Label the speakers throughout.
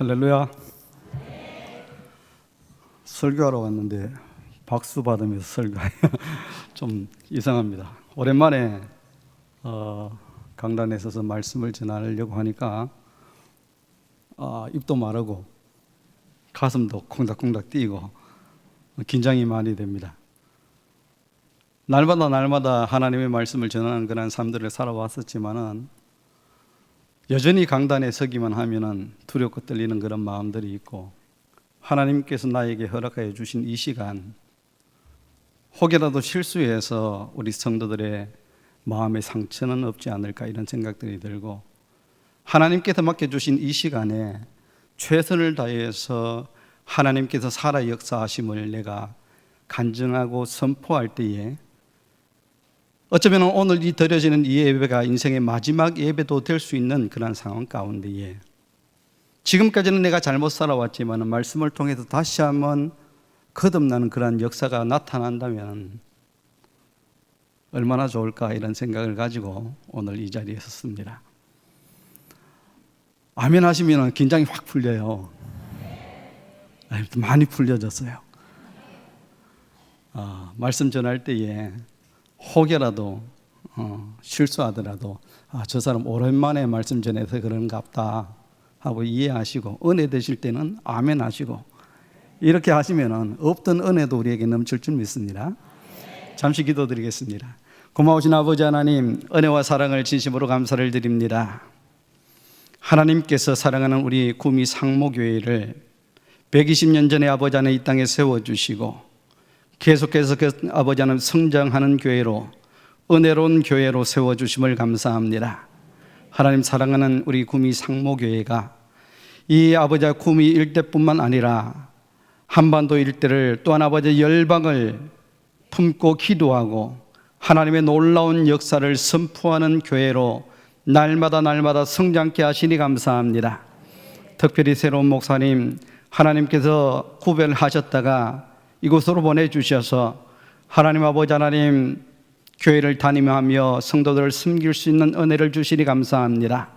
Speaker 1: 할렐루야. 설교하러 왔는데 박수 받으면서 설교해 좀 이상합니다. 오랜만에 강단에 서서 말씀을 전하려고 하니까 입도 마르고 가슴도 콩닥콩닥 뛰고 긴장이 많이 됩니다. 날마다 하나님의 말씀을 전하는 그런 삶들을 살아왔었지만은 여전히 강단에 서기만 하면은 두렵고 떨리는 그런 마음들이 있고, 하나님께서 나에게 허락하여 주신 이 시간, 혹여라도 실수해서 우리 성도들의 마음의 상처는 없지 않을까 이런 생각들이 들고, 하나님께서 맡겨주신 이 시간에 최선을 다해서 하나님께서 살아 역사하심을 내가 간증하고 선포할 때에 어쩌면 오늘 이 드려지는 이 예배가 인생의 마지막 예배도 될 수 있는 그런 상황 가운데에, 지금까지는 내가 잘못 살아왔지만 말씀을 통해서 다시 한번 거듭나는 그런 역사가 나타난다면 얼마나 좋을까 이런 생각을 가지고 오늘 이 자리에 섰습니다. 아멘 하시면 긴장이 확 풀려요. 많이 풀려졌어요. 말씀 전할 때에 혹여라도 실수하더라도 저 사람 오랜만에 말씀 전해서 그런가 보다 하고 이해하시고, 은혜 되실 때는 아멘 하시고, 이렇게 하시면 없던 은혜도 우리에게 넘칠 줄 믿습니다. 잠시 기도드리겠습니다. 고마우신 아버지 하나님, 은혜와 사랑을 진심으로 감사를 드립니다. 하나님께서 사랑하는 우리 구미 상모교회를 120년 전에 아버지 안에 이 땅에 세워주시고, 계속해서 그 아버지 하나님 성장하는 교회로, 은혜로운 교회로 세워주심을 감사합니다. 하나님 사랑하는 우리 구미 상모교회가 이 아버지 구미 일대뿐만 아니라 한반도 일대를, 또한 아버지 열방을 품고 기도하고 하나님의 놀라운 역사를 선포하는 교회로 날마다 성장케 하시니 감사합니다. 특별히 새로운 목사님 하나님께서 구별하셨다가 이곳으로 보내주셔서 하나님 아버지 하나님 교회를 다니며 성도들을 섬길 수 있는 은혜를 주시니 감사합니다.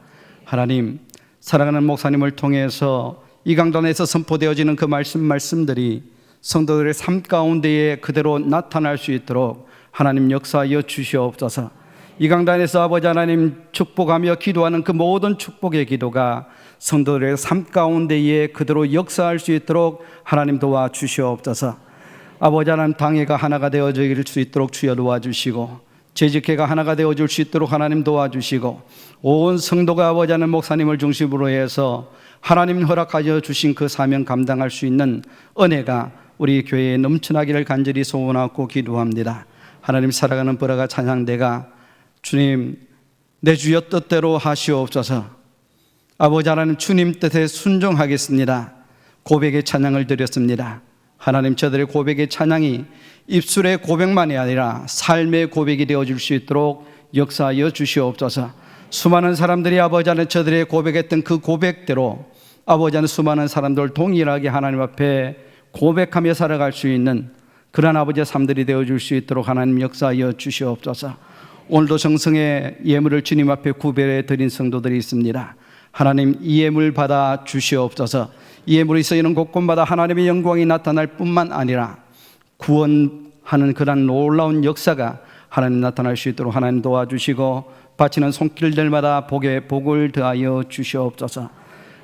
Speaker 1: 하나님 사랑하는 목사님을 통해서 이 강단에서 선포되어지는 그 말씀들이 성도들의 삶 가운데에 그대로 나타날 수 있도록 하나님 역사하여 주시옵소서. 이 강단에서 아버지 하나님 축복하며 기도하는 그 모든 축복의 기도가 성도들의 삶 가운데에 그대로 역사할 수 있도록 하나님 도와주시옵소서. 아버지 하나님 당회가 하나가 되어질 수 있도록 주여 도와주시고, 재직회가 하나가 되어줄 수 있도록 하나님 도와주시고, 온 성도가 아버지 하나님 목사님을 중심으로 해서 하나님 허락하여 주신 그 사명 감당할 수 있는 은혜가 우리 교회에 넘쳐나기를 간절히 소원하고 기도합니다. 하나님 사랑하는 보라가 찬양대가 주님 내 주여 뜻대로 하시옵소서. 아버지 하나님 주님 뜻에 순종하겠습니다. 고백의 찬양을 드렸습니다. 하나님 저들의 고백의 찬양이 입술의 고백만이 아니라 삶의 고백이 되어줄 수 있도록 역사하여 주시옵소서. 수많은 사람들이 아버지 하나님 저들의 고백했던 그 고백대로 아버지 하나님 수많은 사람들 동일하게 하나님 앞에 고백하며 살아갈 수 있는 그러한 아버지의 삶들이 되어줄 수 있도록 하나님 역사하여 주시옵소서. 오늘도 정성의 예물을 주님 앞에 구별해 드린 성도들이 있습니다. 하나님 이 예물 받아 주시옵소서. 이 예물이 쓰이는 곳곳마다 하나님의 영광이 나타날 뿐만 아니라 구원하는 그런 놀라운 역사가 하나님 나타날 수 있도록 하나님 도와주시고, 바치는 손길들마다 복에 복을 더하여 주시옵소서.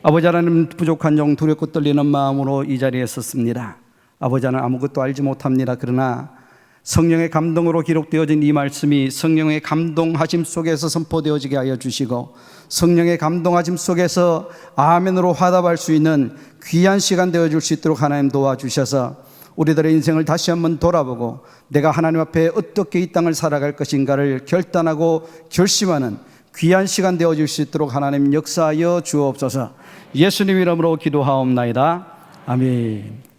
Speaker 1: 아버지 하나님 부족한 종 두렵고 떨리는 마음으로 이 자리에 섰습니다. 아버지 하나님 아무것도 알지 못합니다. 그러나 성령의 감동으로 기록되어진 이 말씀이 성령의 감동하심 속에서 선포되어지게 하여 주시고, 성령의 감동하심 속에서 아멘으로 화답할 수 있는 귀한 시간 되어줄 수 있도록 하나님 도와주셔서 우리들의 인생을 다시 한번 돌아보고 내가 하나님 앞에 어떻게 이 땅을 살아갈 것인가를 결단하고 결심하는 귀한 시간 되어줄 수 있도록 하나님 역사하여 주옵소서. 예수님 이름으로 기도하옵나이다. 아멘.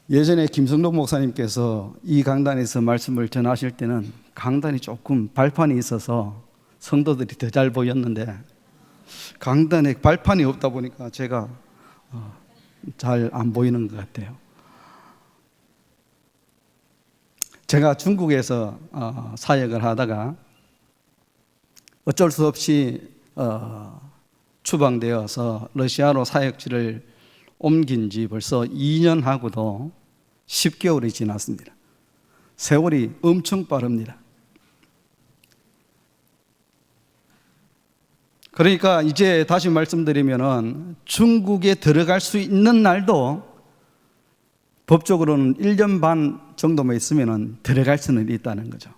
Speaker 1: 예전에 김성록 목사님께서 이 강단에서 말씀을 전하실 때는 강단이 조금 발판이 있어서 성도들이 더 잘 보였는데, 강단에 발판이 없다 보니까 제가 잘 안 보이는 것 같아요. 제가 중국에서 사역을 하다가 어쩔 수 없이 추방되어서 러시아로 사역지를 옮긴 지 벌써 2년하고도 10개월이 지났습니다. 세월이 엄청 빠릅니다. 그러니까 이제 다시 말씀드리면은 중국에 들어갈 수 있는 날도 법적으로는 1년 반 정도만 있으면은 들어갈 수는 있다는 거죠.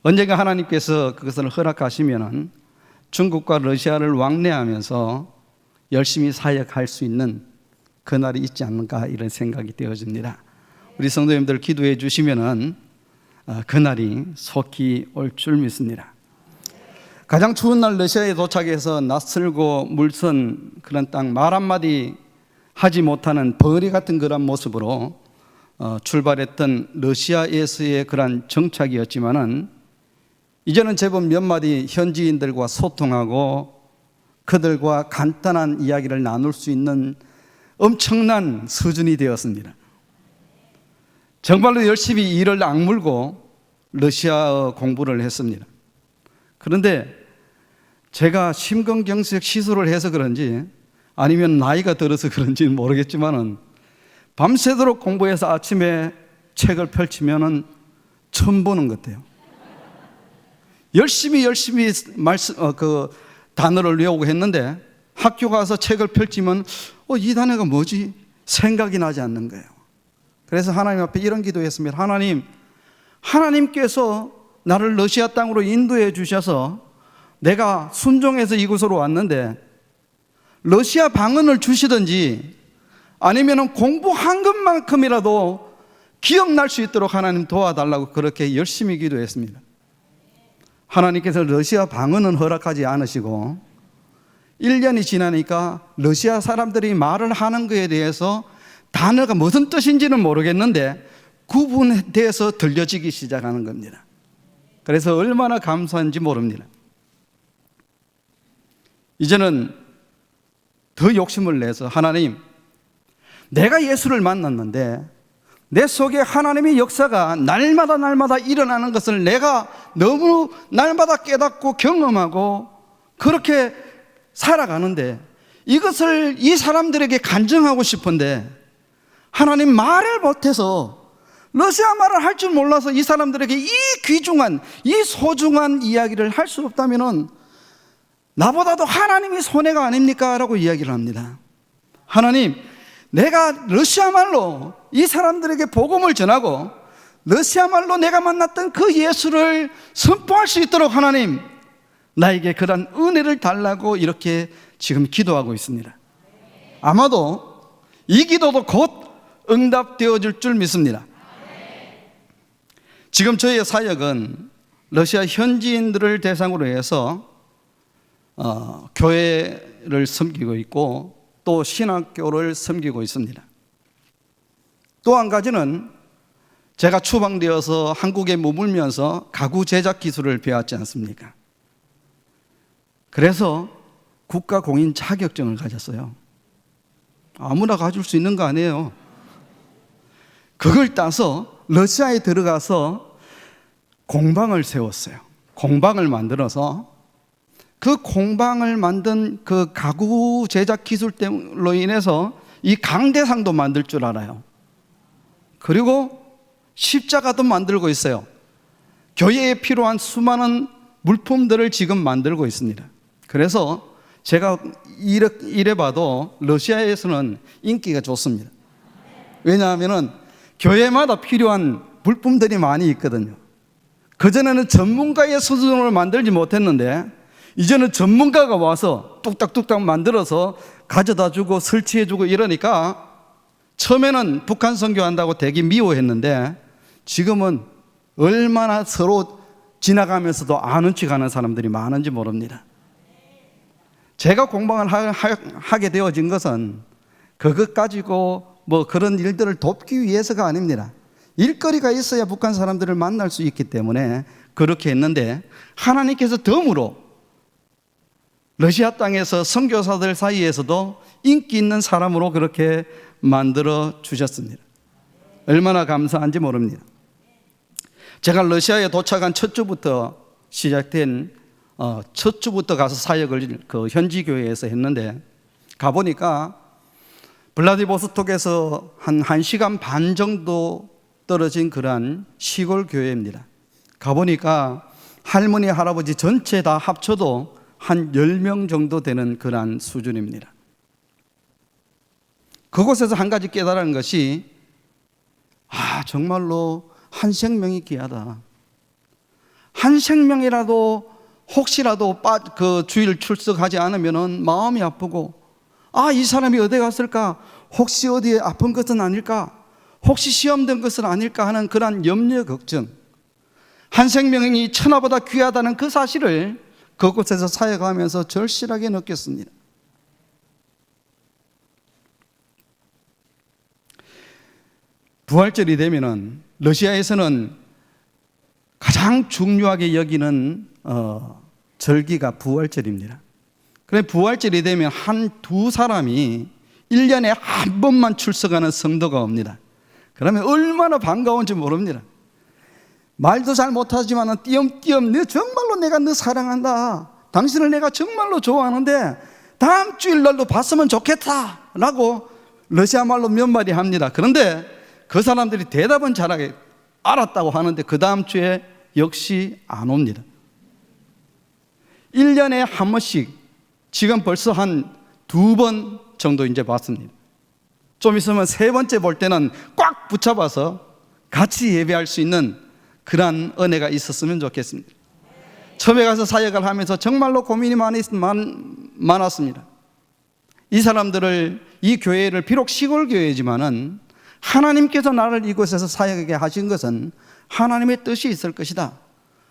Speaker 1: 언젠가 하나님께서 그것을 허락하시면은 중국과 러시아를 왕래하면서 열심히 사역할 수 있는 그날이 있지 않을까 이런 생각이 되어집니다. 우리 성도님들 기도해 주시면은 그날이 속히 올 줄 믿습니다. 가장 추운 날 러시아에 도착해서 낯설고 물선 그런 땅, 말 한마디 하지 못하는 벌이 같은 그런 모습으로 출발했던 러시아에서의 그런 정착이었지만은 이제는 제법 몇 마디 현지인들과 소통하고 그들과 간단한 이야기를 나눌 수 있는 엄청난 수준이 되었습니다. 정말로 열심히 이를 악물고 러시아어 공부를 했습니다. 그런데 제가 심근경색 시술을 해서 그런지 아니면 나이가 들어서 그런지는 모르겠지만은 밤새도록 공부해서 아침에 책을 펼치면은 처음 보는 것 같아요. 열심히 단어를 외우고 했는데 학교 가서 책을 펼치면 이 단어가 뭐지? 생각이 나지 않는 거예요. 그래서 하나님 앞에 이런 기도했습니다. 하나님께서 나를 러시아 땅으로 인도해 주셔서 내가 순종해서 이곳으로 왔는데 러시아 방언을 주시든지 아니면 공부한 것만큼이라도 기억날 수 있도록 하나님 도와달라고 그렇게 열심히 기도했습니다. 하나님께서 러시아 방언은 허락하지 않으시고 1년이 지나니까 러시아 사람들이 말을 하는 것에 대해서 단어가 무슨 뜻인지는 모르겠는데 구분돼서 들려지기 시작하는 겁니다. 그래서 얼마나 감사한지 모릅니다. 이제는 더 욕심을 내서 하나님, 내가 예수를 만났는데 내 속에 하나님의 역사가 날마다 일어나는 것을 내가 너무 날마다 깨닫고 경험하고 그렇게 살아가는데 이것을 이 사람들에게 간증하고 싶은데 하나님 말을 못해서 러시아 말을 할 줄 몰라서 이 사람들에게 이 귀중한 이 소중한 이야기를 할 수 없다면은 나보다도 하나님이 손해가 아닙니까? 라고 이야기를 합니다. 하나님, 내가 러시아 말로 이 사람들에게 복음을 전하고 러시아 말로 내가 만났던 그 예수를 선포할 수 있도록 하나님 나에게 그런 은혜를 달라고 이렇게 지금 기도하고 있습니다. 아마도 이 기도도 곧 응답되어질 줄 믿습니다. 지금 저희의 사역은 러시아 현지인들을 대상으로 해서 교회를 섬기고 있고 또 신학교를 섬기고 있습니다. 또 한 가지는 제가 추방되어서 한국에 머물면서 가구 제작 기술을 배웠지 않습니까? 그래서 국가공인 자격증을 가졌어요. 아무나 가질 수 있는 거 아니에요. 그걸 따서 러시아에 들어가서 공방을 세웠어요. 공방을 만들어서 그 공방을 만든 그 가구 제작 기술로 인해서 이 강대상도 만들 줄 알아요. 그리고 십자가도 만들고 있어요. 교회에 필요한 수많은 물품들을 지금 만들고 있습니다. 그래서 제가 이래봐도 러시아에서는 인기가 좋습니다. 왜냐하면 교회마다 필요한 물품들이 많이 있거든요. 그전에는 전문가의 수준으로 만들지 못했는데 이제는 전문가가 와서 뚝딱뚝딱 만들어서 가져다 주고 설치해 주고 이러니까 처음에는 북한 선교한다고 되게 미워했는데 지금은 얼마나 서로 지나가면서도 아는 척 하는 사람들이 많은지 모릅니다. 제가 공방을 하게 되어진 것은 그것 가지고 뭐 그런 일들을 돕기 위해서가 아닙니다. 일거리가 있어야 북한 사람들을 만날 수 있기 때문에 그렇게 했는데 하나님께서 덤으로 러시아 땅에서 선교사들 사이에서도 인기 있는 사람으로 그렇게 만들어 주셨습니다. 얼마나 감사한지 모릅니다. 제가 러시아에 도착한 첫 주부터 시작된 첫 주부터 가서 사역을 그 현지 교회에서 했는데, 가보니까 블라디보스톡에서 한 1시간 반 정도 떨어진 그러한 시골 교회입니다. 가보니까 할머니, 할아버지 전체 다 합쳐도 한 10명 정도 되는 그러한 수준입니다. 그곳에서 한 가지 깨달은 것이, 정말로 한 생명이 귀하다. 한 생명이라도 혹시라도 그 주일 출석하지 않으면 마음이 아프고, 이 사람이 어디 갔을까? 혹시 어디에 아픈 것은 아닐까? 혹시 시험된 것은 아닐까 하는 그런 염려, 걱정. 한 생명이 천하보다 귀하다는 그 사실을 그곳에서 사역하면서 절실하게 느꼈습니다. 부활절이 되면은 러시아에서는 가장 중요하게 여기는 절기가 부활절입니다. 그래, 부활절이 되면 두 사람이 1년에 한 번만 출석하는 성도가 옵니다. 그러면 얼마나 반가운지 모릅니다. 말도 잘 못하지만 띄엄띄엄 정말로 내가 너 사랑한다, 당신을 내가 정말로 좋아하는데 다음 주일 날도 봤으면 좋겠다 라고 러시아 말로 몇 마디 합니다. 그런데 그 사람들이 대답은 잘하게 알았다고 하는데 그 다음 주에 역시 안 옵니다. 1년에 한 번씩 지금 벌써 한 2번 정도 이제 봤습니다. 좀 있으면 3번째 볼 때는 꽉 붙잡아서 같이 예배할 수 있는 그러한 은혜가 있었으면 좋겠습니다. 처음에 가서 사역을 하면서 정말로 고민이 많았습니다. 이 사람들을, 이 교회를 비록 시골 교회지만은 하나님께서 나를 이곳에서 사역하게 하신 것은 하나님의 뜻이 있을 것이다.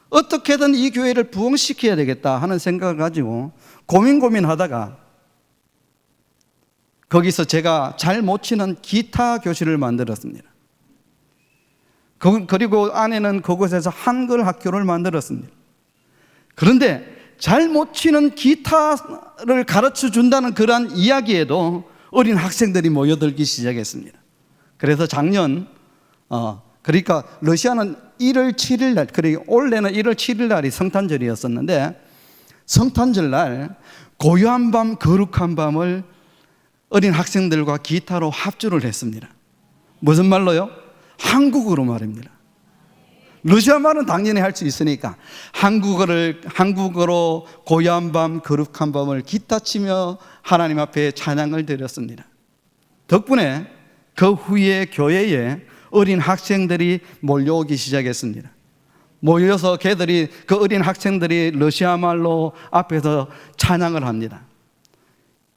Speaker 1: 어떻게든 이 교회를 부흥시켜야 되겠다 하는 생각을 가지고 고민하다가 거기서 제가 잘 못 치는 기타 교실을 만들었습니다. 그리고 안에는 그곳에서 한글 학교를 만들었습니다. 그런데 잘 못 치는 기타를 가르쳐 준다는 그러한 이야기에도 어린 학생들이 모여들기 시작했습니다. 그래서 작년, 그러니까 러시아는 1월 7일 날, 그리고 올해는 1월 7일 날이 성탄절이었었는데, 성탄절 날 고요한 밤, 거룩한 밤을 어린 학생들과 기타로 합주를 했습니다. 무슨 말로요? 한국어로 말입니다. 러시아 말은 당연히 할 수 있으니까 한국어로 고요한 밤, 거룩한 밤을 기타 치며 하나님 앞에 찬양을 드렸습니다. 덕분에 그 후에 교회에 어린 학생들이 몰려오기 시작했습니다. 모여서 그 어린 학생들이 러시아 말로 앞에서 찬양을 합니다.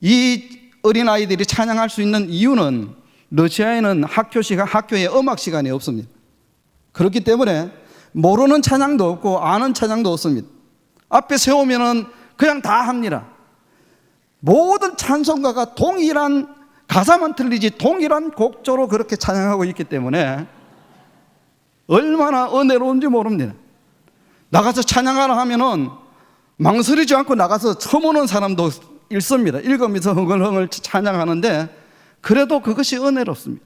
Speaker 1: 이 어린 아이들이 찬양할 수 있는 이유는 러시아에는 학교에 음악 시간이 없습니다. 그렇기 때문에 모르는 찬양도 없고 아는 찬양도 없습니다. 앞에 세우면은 그냥 다 합니다. 모든 찬송가가 동일한 가사만 틀리지 동일한 곡조로 그렇게 찬양하고 있기 때문에 얼마나 은혜로운지 모릅니다. 나가서 찬양하라 하면은 망설이지 않고 나가서 처음 오는 사람도 읽습니다. 읽으면서 흥얼흥얼 찬양하는데 그래도 그것이 은혜롭습니다.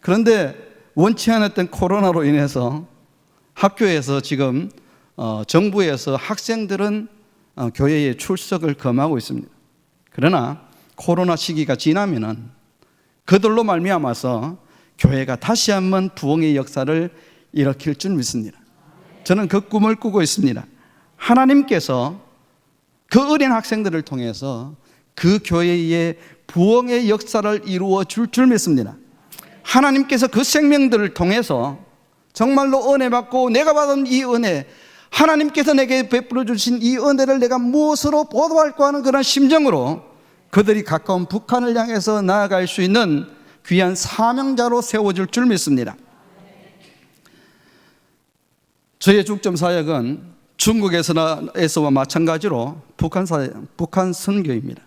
Speaker 1: 그런데 원치 않았던 코로나로 인해서 학교에서 지금 정부에서 학생들은 교회에 출석을 금하고 있습니다. 그러나 코로나 시기가 지나면은 그들로 말미암아서 교회가 다시 한번 부흥의 역사를 일으킬 줄 믿습니다. 저는 그 꿈을 꾸고 있습니다. 하나님께서 그 어린 학생들을 통해서 그 교회의 부흥의 역사를 이루어 줄 믿습니다. 하나님께서 그 생명들을 통해서 정말로 은혜 받고 내가 받은 이 은혜, 하나님께서 내게 베풀어 주신 이 은혜를 내가 무엇으로 보도할까 하는 그런 심정으로 그들이 가까운 북한을 향해서 나아갈 수 있는 귀한 사명자로 세워줄 줄 믿습니다. 저의 중점 사역은 중국에서와 마찬가지로 북한 선교입니다.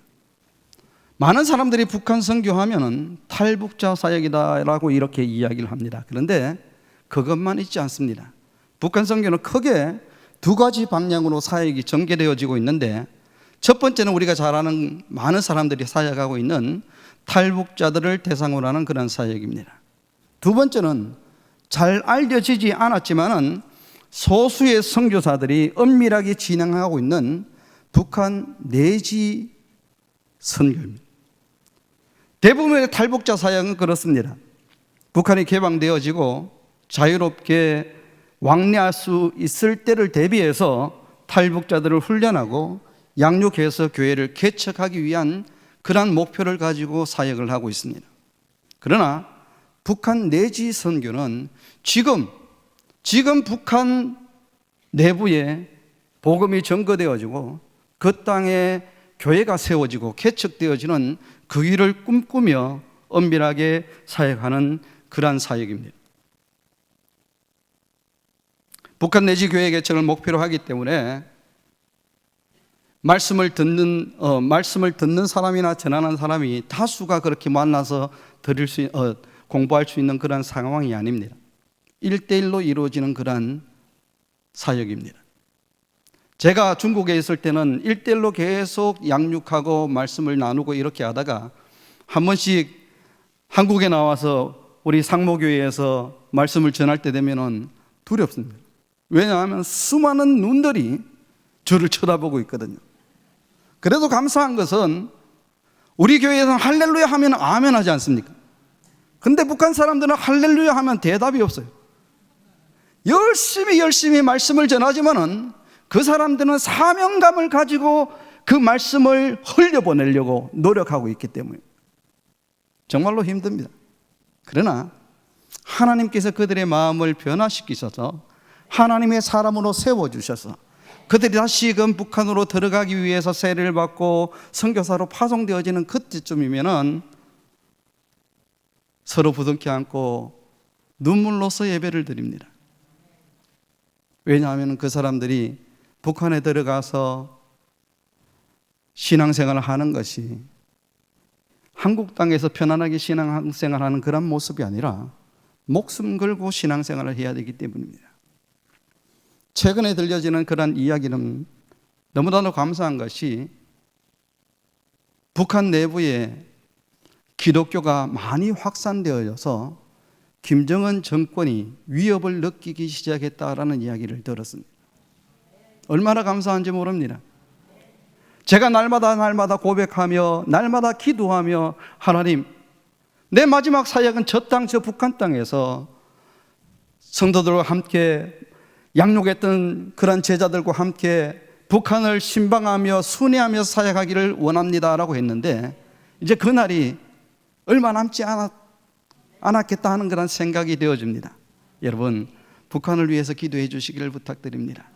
Speaker 1: 많은 사람들이 북한 선교하면은 탈북자 사역이다라고 이렇게 이야기를 합니다. 그런데 그것만 있지 않습니다. 북한 선교는 크게 2가지 방향으로 사역이 전개되어지고 있는데, 첫 번째는 우리가 잘 아는 많은 사람들이 사역하고 있는 탈북자들을 대상으로 하는 그런 사역입니다. 두 번째는 잘 알려지지 않았지만은 소수의 선교사들이 엄밀하게 진행하고 있는 북한 내지 선교입니다. 대부분의 탈북자 사역은 그렇습니다. 북한이 개방되어지고 자유롭게 왕래할 수 있을 때를 대비해서 탈북자들을 훈련하고 양육해서 교회를 개척하기 위한 그러한 목표를 가지고 사역을 하고 있습니다. 그러나 북한 내지 선교는 지금 북한 내부에 복음이 전거되어지고 그 땅에 교회가 세워지고 개척되어지는 그 일을 꿈꾸며 엄밀하게 사역하는 그러한 사역입니다. 북한 내지 교회 개척을 목표로 하기 때문에 말씀을 듣는 사람이나 전하는 사람이 다수가 그렇게 만나서 공부할 수 있는 그런 상황이 아닙니다. 1대1로 이루어지는 그런 사역입니다. 제가 중국에 있을 때는 1대1로 계속 양육하고 말씀을 나누고 이렇게 하다가 한 번씩 한국에 나와서 우리 상모교회에서 말씀을 전할 때 되면은 두렵습니다. 왜냐하면 수많은 눈들이 저를 쳐다보고 있거든요. 그래도 감사한 것은 우리 교회에서는 할렐루야 하면 아멘 하지 않습니까? 근데 북한 사람들은 할렐루야 하면 대답이 없어요. 열심히 말씀을 전하지만은 그 사람들은 사명감을 가지고 그 말씀을 흘려보내려고 노력하고 있기 때문에 정말로 힘듭니다. 그러나 하나님께서 그들의 마음을 변화시키셔서 하나님의 사람으로 세워주셔서 그들이 다시금 북한으로 들어가기 위해서 세례를 받고 선교사로 파송되어지는 그때쯤이면은 서로 부둥켜 안고 눈물로써 예배를 드립니다. 왜냐하면 그 사람들이 북한에 들어가서 신앙생활을 하는 것이 한국 땅에서 편안하게 신앙생활하는 그런 모습이 아니라 목숨 걸고 신앙생활을 해야 되기 때문입니다. 최근에 들려지는 그런 이야기는 너무나도 감사한 것이 북한 내부에 기독교가 많이 확산되어져서 김정은 정권이 위협을 느끼기 시작했다라는 이야기를 들었습니다. 얼마나 감사한지 모릅니다. 제가 날마다 고백하며 날마다 기도하며 하나님, 내 마지막 사역은 저 땅, 저 북한 땅에서 성도들과 함께 양육했던 그런 제자들과 함께 북한을 신방하며 순회하며 사역하기를 원합니다라고 했는데 이제 그날이 얼마 남지 않았겠다 하는 그런 생각이 되어집니다. 여러분, 북한을 위해서 기도해 주시기를 부탁드립니다.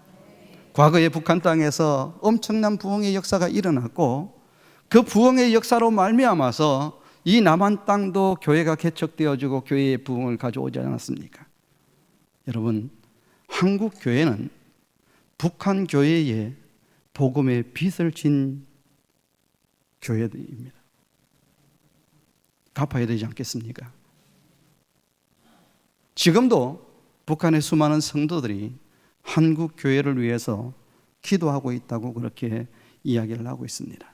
Speaker 1: 과거에 북한 땅에서 엄청난 부흥의 역사가 일어났고 그 부흥의 역사로 말미암아서 이 남한 땅도 교회가 개척되어지고 교회의 부흥을 가져오지 않았습니까? 여러분, 한국 교회는 북한 교회에 복음의 빚을 진 교회입니다. 갚아야 되지 않겠습니까? 지금도 북한의 수많은 성도들이 한국 교회를 위해서 기도하고 있다고 그렇게 이야기를 하고 있습니다.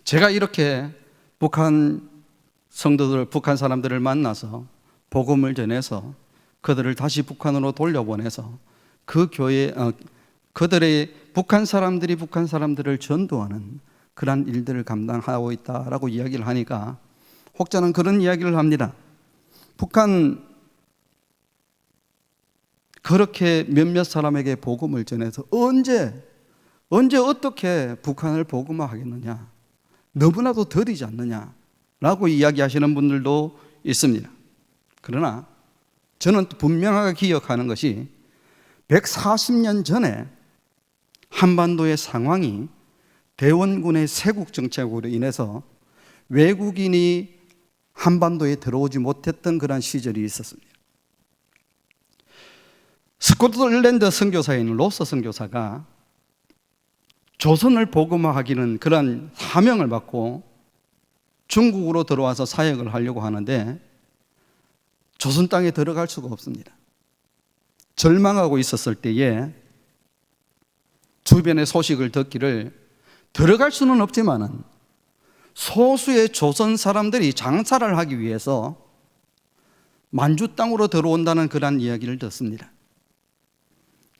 Speaker 1: 제가 이렇게 북한 성도들, 북한 사람들을 만나서 복음을 전해서 그들을 다시 북한으로 돌려보내서 그 교회, 그들의 북한 사람들이 북한 사람들을 전도하는 그러한 일들을 감당하고 있다라고 이야기를 하니까 혹자는 그런 이야기를 합니다. 북한 그렇게 몇몇 사람에게 복음을 전해서 언제 어떻게 북한을 복음화하겠느냐, 너무나도 더디지 않느냐라고 이야기하시는 분들도 있습니다. 그러나 저는 분명하게 기억하는 것이 140년 전에 한반도의 상황이 대원군의 세국 정책으로 인해서 외국인이 한반도에 들어오지 못했던 그런 시절이 있었습니다. 스코틀랜드 선교사인 로서 선교사가 조선을 복음화하기는 그런 사명을 받고 중국으로 들어와서 사역을 하려고 하는데 조선 땅에 들어갈 수가 없습니다. 절망하고 있었을 때에 주변의 소식을 듣기를 들어갈 수는 없지만은 소수의 조선 사람들이 장사를 하기 위해서 만주 땅으로 들어온다는 그런 이야기를 듣습니다.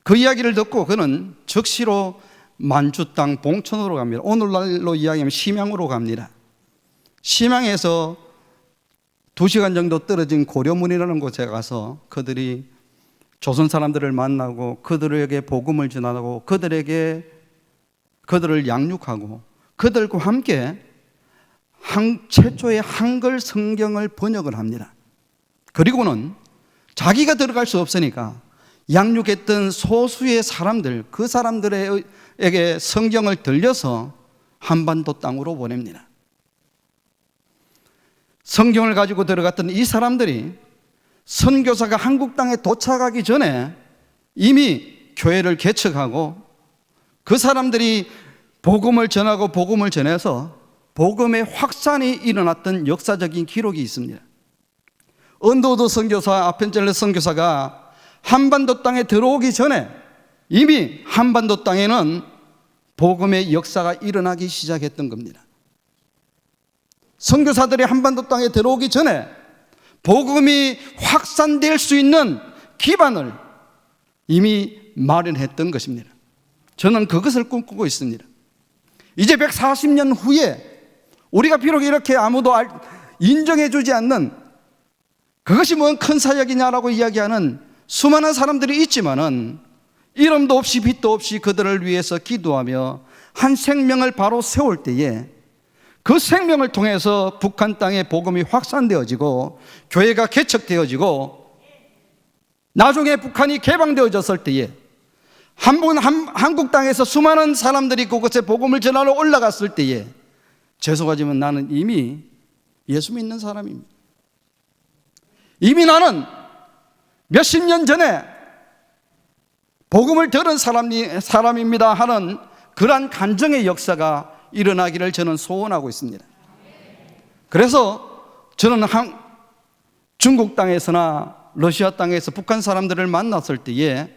Speaker 1: 그 이야기를 듣고 그는 즉시로 만주 땅 봉천으로 갑니다. 오늘날로 이야기하면 심양으로 갑니다. 심양에서 2시간 정도 떨어진 고려문이라는 곳에 가서 그들이 조선 사람들을 만나고 그들에게 복음을 전하고 그들을 양육하고 그들과 함께 최초의 한글 성경을 번역을 합니다. 그리고는 자기가 들어갈 수 없으니까 양육했던 소수의 사람들, 그 사람들에게 성경을 들려서 한반도 땅으로 보냅니다. 성경을 가지고 들어갔던 이 사람들이 선교사가 한국 땅에 도착하기 전에 이미 교회를 개척하고 그 사람들이 복음을 전하고 복음을 전해서 복음의 확산이 일어났던 역사적인 기록이 있습니다. 언더우드 선교사, 아펜젤러 선교사가 한반도 땅에 들어오기 전에 이미 한반도 땅에는 복음의 역사가 일어나기 시작했던 겁니다. 선교사들이 한반도 땅에 들어오기 전에 복음이 확산될 수 있는 기반을 이미 마련했던 것입니다. 저는 그것을 꿈꾸고 있습니다. 이제 140년 후에 우리가 비록 이렇게 아무도 인정해 주지 않는, 그것이 뭔 큰 사역이냐라고 이야기하는 수많은 사람들이 있지만은 이름도 없이 빛도 없이 그들을 위해서 기도하며 한 생명을 바로 세울 때에 그 생명을 통해서 북한 땅에 복음이 확산되어지고 교회가 개척되어지고 나중에 북한이 개방되어졌을 때에 한국 땅에서 수많은 사람들이 그곳에 복음을 전하러 올라갔을 때에 죄송하지만 나는 이미 예수 믿는 사람입니다. 이미 나는 몇십 년 전에 복음을 들은 사람입니다 하는 그러한 간증의 역사가 일어나기를 저는 소원하고 있습니다. 그래서 저는 중국 땅에서나 러시아 땅에서 북한 사람들을 만났을 때에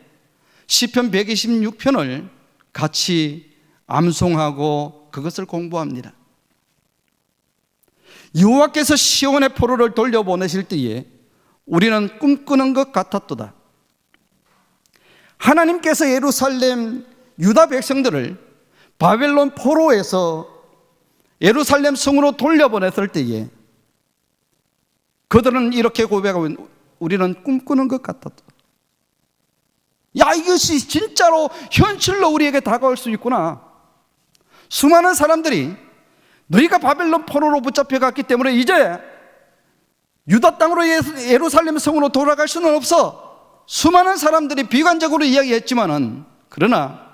Speaker 1: 시편 126편을 같이 암송하고 그것을 공부합니다. 여호와께서 시온의 포로를 돌려보내실 때에 우리는 꿈꾸는 것 같았도다. 하나님께서 예루살렘 유다 백성들을 바벨론 포로에서 예루살렘 성으로 돌려보냈을 때에 그들은 이렇게 고백하고 우리는 꿈꾸는 것 같았다. 야, 이것이 진짜로 현실로 우리에게 다가올 수 있구나. 수많은 사람들이 너희가 바벨론 포로로 붙잡혀갔기 때문에 이제 유다 땅으로 예루살렘 성으로 돌아갈 수는 없어. 수많은 사람들이 비관적으로 이야기했지만은 그러나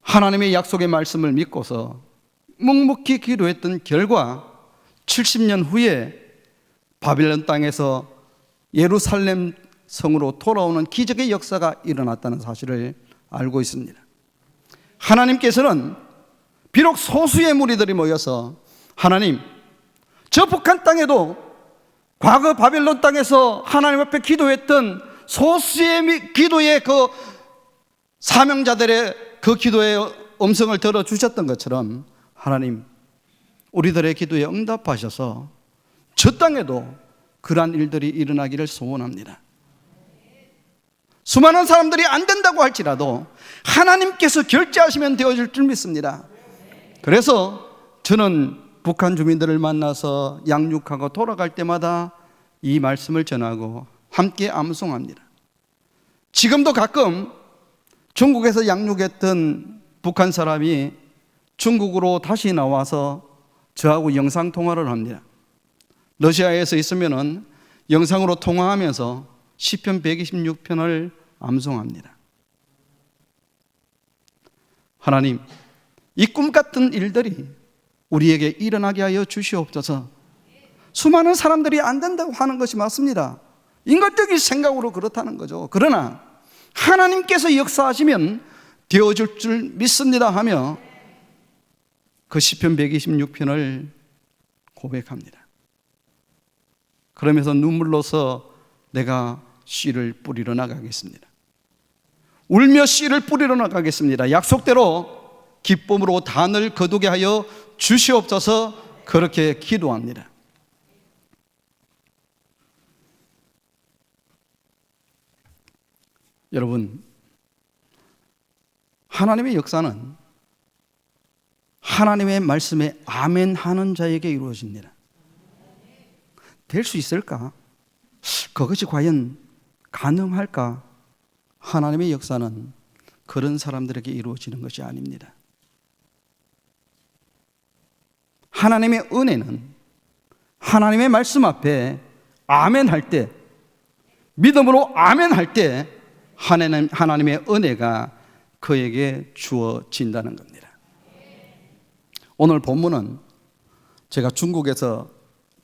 Speaker 1: 하나님의 약속의 말씀을 믿고서 묵묵히 기도했던 결과 70년 후에 바벨론 땅에서 예루살렘 성으로 돌아오는 기적의 역사가 일어났다는 사실을 알고 있습니다. 하나님께서는 비록 소수의 무리들이 모여서 하나님, 저 북한 땅에도 과거 바벨론 땅에서 하나님 앞에 기도했던 소수의 기도의 그 사명자들의 그 기도의 음성을 들어주셨던 것처럼 하나님, 우리들의 기도에 응답하셔서 저 땅에도 그러한 일들이 일어나기를 소원합니다. 수많은 사람들이 안 된다고 할지라도 하나님께서 결제하시면 되어질 줄 믿습니다. 그래서 저는 북한 주민들을 만나서 양육하고 돌아갈 때마다 이 말씀을 전하고 함께 암송합니다. 지금도 가끔 중국에서 양육했던 북한 사람이 중국으로 다시 나와서 저하고 영상통화를 합니다. 러시아에서 있으면은 영상으로 통화하면서 시편 126편을 암송합니다. 하나님, 이 꿈같은 일들이 우리에게 일어나게 하여 주시옵소서. 수많은 사람들이 안 된다고 하는 것이 맞습니다. 인간적인 생각으로 그렇다는 거죠. 그러나 하나님께서 역사하시면 되어줄 줄 믿습니다 하며 그 시편 126편을 고백합니다. 그러면서 눈물로서 내가 씨를 뿌리러 나가겠습니다. 울며 씨를 뿌리러 나가겠습니다. 약속대로 기쁨으로 단을 거두게 하여 주시옵소서. 그렇게 기도합니다. 여러분, 하나님의 역사는 하나님의 말씀에 아멘 하는 자에게 이루어집니다. 될 수 있을까? 그것이 과연 가능할까? 하나님의 역사는 그런 사람들에게 이루어지는 것이 아닙니다. 하나님의 은혜는 하나님의 말씀 앞에 아멘 할 때, 믿음으로 아멘 할 때 하나님의 은혜가 그에게 주어진다는 겁니다. 오늘 본문은 제가 중국에서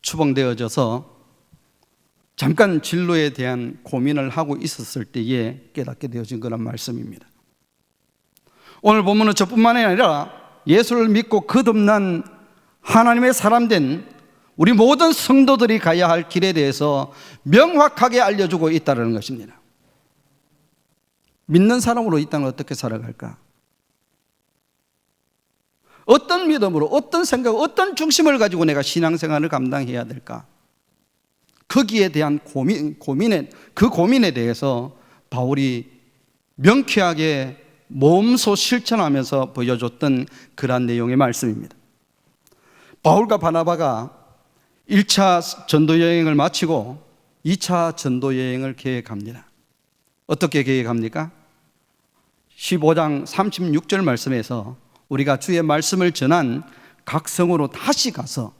Speaker 1: 추방되어져서 잠깐 진로에 대한 고민을 하고 있었을 때에 깨닫게 되어진 그런 말씀입니다. 오늘 본문은 저뿐만 아니라 예수를 믿고 거듭난 하나님의 사람된 우리 모든 성도들이 가야 할 길에 대해서 명확하게 알려주고 있다는 것입니다. 믿는 사람으로 이 땅을 어떻게 살아갈까? 어떤 믿음으로, 어떤 생각, 어떤 중심을 가지고 내가 신앙생활을 감당해야 될까? 거기에 대한 고민에 대해서 바울이 명쾌하게 몸소 실천하면서 보여줬던 그러한 내용의 말씀입니다. 바울과 바나바가 1차 전도 여행을 마치고 2차 전도 여행을 계획합니다. 어떻게 계획합니까? 15장 36절 말씀에서 우리가 주의 말씀을 전한 각 성으로 다시 가서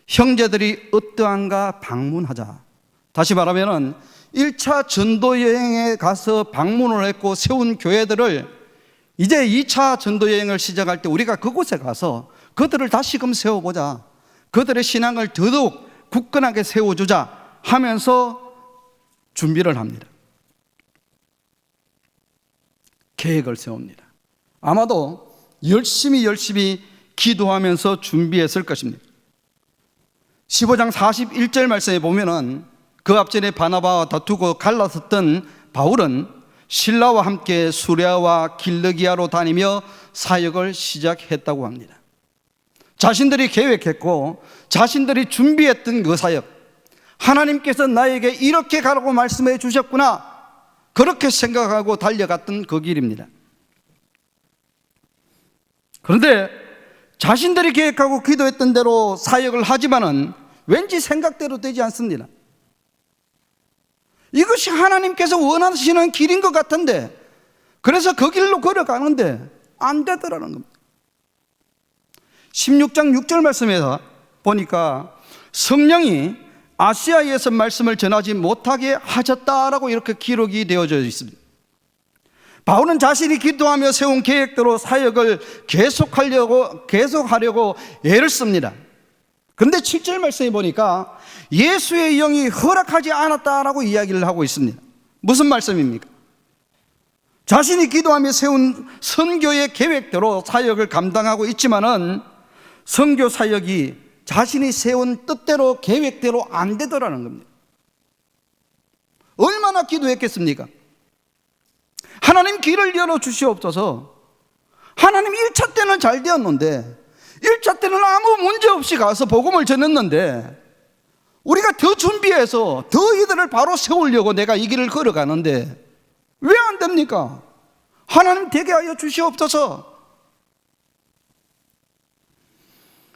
Speaker 1: 형제들이 어떠한가 방문하자. 다시 말하면 1차 전도 여행에 가서 방문을 했고 세운 교회들을 이제 2차 전도 여행을 시작할 때 우리가 그곳에 가서 그들을 다시금 세워보자. 그들의 신앙을 더더욱 굳건하게 세워주자 하면서 준비를 합니다. 계획을 세웁니다. 아마도 열심히 기도하면서 준비했을 것입니다. 15장 41절 말씀에 보면은 그 앞전에 바나바와 다투고 갈라섰던 바울은 실라와 함께 수레아와 길르기아로 다니며 사역을 시작했다고 합니다. 자신들이 계획했고 자신들이 준비했던 그 사역, 하나님께서 나에게 이렇게 가라고 말씀해 주셨구나, 그렇게 생각하고 달려갔던 그 길입니다. 그런데 자신들이 계획하고 기도했던 대로 사역을 하지만은 왠지 생각대로 되지 않습니다. 이것이 하나님께서 원하시는 길인 것 같은데, 그래서 그 길로 걸어가는데 안 되더라는 겁니다. 16장 6절 말씀에서 보니까 성령이 아시아에서 말씀을 전하지 못하게 하셨다라고 이렇게 기록이 되어져 있습니다. 바울은 자신이 기도하며 세운 계획대로 사역을 계속하려고 애를 씁니다. 그런데 7절 말씀에 보니까 예수의 영이 허락하지 않았다라고 이야기를 하고 있습니다. 무슨 말씀입니까? 자신이 기도하며 세운 선교의 계획대로 사역을 감당하고 있지만은 선교 사역이 자신이 세운 뜻대로 계획대로 안 되더라는 겁니다. 얼마나 기도했겠습니까? 하나님 길을 열어주시옵소서. 하나님 1차 때는 잘 되었는데, 1차 때는 아무 문제 없이 가서 복음을 전했는데, 우리가 더 준비해서 더 이들을 바로 세우려고 내가 이 길을 걸어가는데 왜 안 됩니까? 하나님 되게 하여 주시옵소서.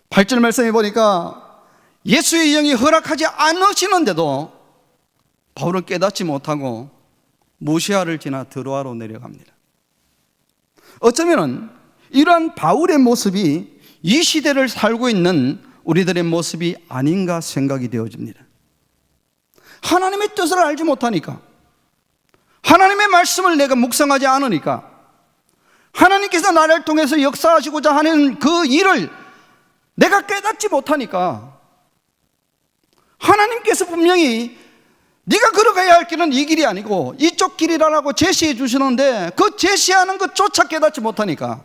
Speaker 1: 8절 말씀에 보니까 예수의 영이 허락하지 않으시는데도 바울은 깨닫지 못하고 무시아를 지나 드로아로 내려갑니다. 어쩌면 이러한 바울의 모습이 이 시대를 살고 있는 우리들의 모습이 아닌가 생각이 되어집니다. 하나님의 뜻을 알지 못하니까, 하나님의 말씀을 내가 묵상하지 않으니까, 하나님께서 나를 통해서 역사하시고자 하는 그 일을 내가 깨닫지 못하니까, 하나님께서 분명히 네가 걸어가야 할 길은 이 길이 아니고 이쪽 길이라고 제시해 주시는데 그 제시하는 것조차 깨닫지 못하니까,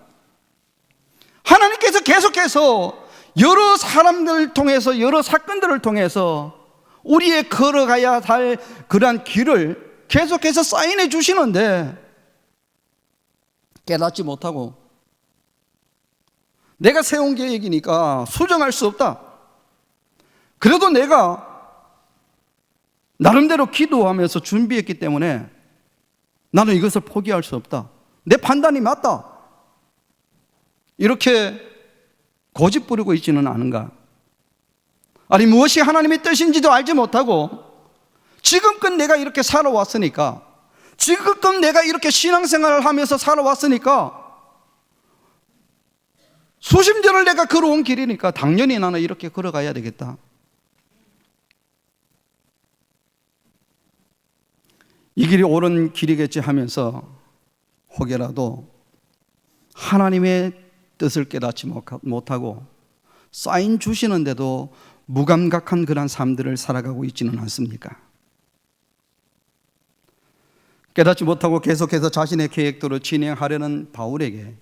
Speaker 1: 하나님께서 계속해서 여러 사람들을 통해서, 여러 사건들을 통해서 우리의 걸어가야 할 그러한 길을 계속해서 사인해 주시는데 깨닫지 못하고, 내가 세운 계획이니까 수정할 수 없다, 그래도 내가 나름대로 기도하면서 준비했기 때문에 나는 이것을 포기할 수 없다. 내 판단이 맞다. 이렇게 고집 부리고 있지는 않은가? 아니, 무엇이 하나님의 뜻인지도 알지 못하고 지금껏 내가 이렇게 살아왔으니까, 지금껏 내가 이렇게 신앙생활을 하면서 살아왔으니까, 수십 년을 내가 걸어온 길이니까 당연히 나는 이렇게 걸어가야 되겠다. 이 길이 옳은 길이겠지 하면서 혹여라도 하나님의 뜻을 깨닫지 못하고 사인 주시는데도 무감각한 그런 삶들을 살아가고 있지는 않습니까? 깨닫지 못하고 계속해서 자신의 계획대로 진행하려는 바울에게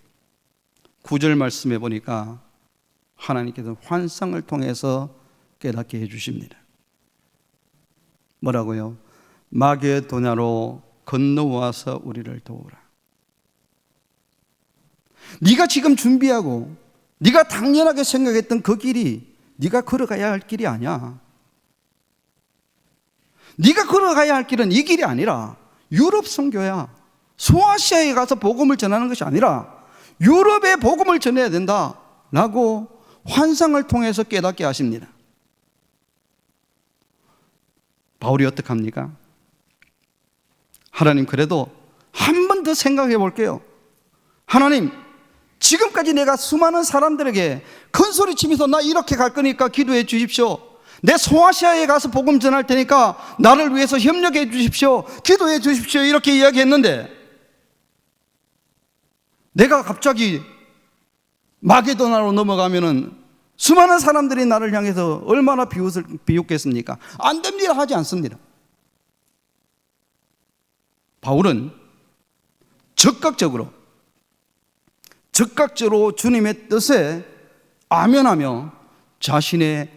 Speaker 1: 9절 말씀해 보니까 하나님께서 환상을 통해서 깨닫게 해주십니다. 뭐라고요? 마게도냐로 건너와서 우리를 도우라. 네가 지금 준비하고 네가 당연하게 생각했던 그 길이 네가 걸어가야 할 길이 아니야. 네가 걸어가야 할 길은 이 길이 아니라 유럽 선교야. 소아시아에 가서 복음을 전하는 것이 아니라 유럽에 복음을 전해야 된다라고 환상을 통해서 깨닫게 하십니다. 바울이 어떻게 합니까? 하나님, 그래도 한 번 더 생각해 볼게요. 하나님, 지금까지 내가 수많은 사람들에게 큰 소리 치면서 나 이렇게 갈 거니까 기도해 주십시오. 내 소아시아에 가서 복음 전할 테니까 나를 위해서 협력해 주십시오. 기도해 주십시오. 이렇게 이야기했는데 내가 갑자기 마게도나로 넘어가면은 수많은 사람들이 나를 향해서 얼마나 비웃겠습니까? 안 됩니다 하지 않습니다. 바울은 적극적으로 주님의 뜻에 아멘하며 자신의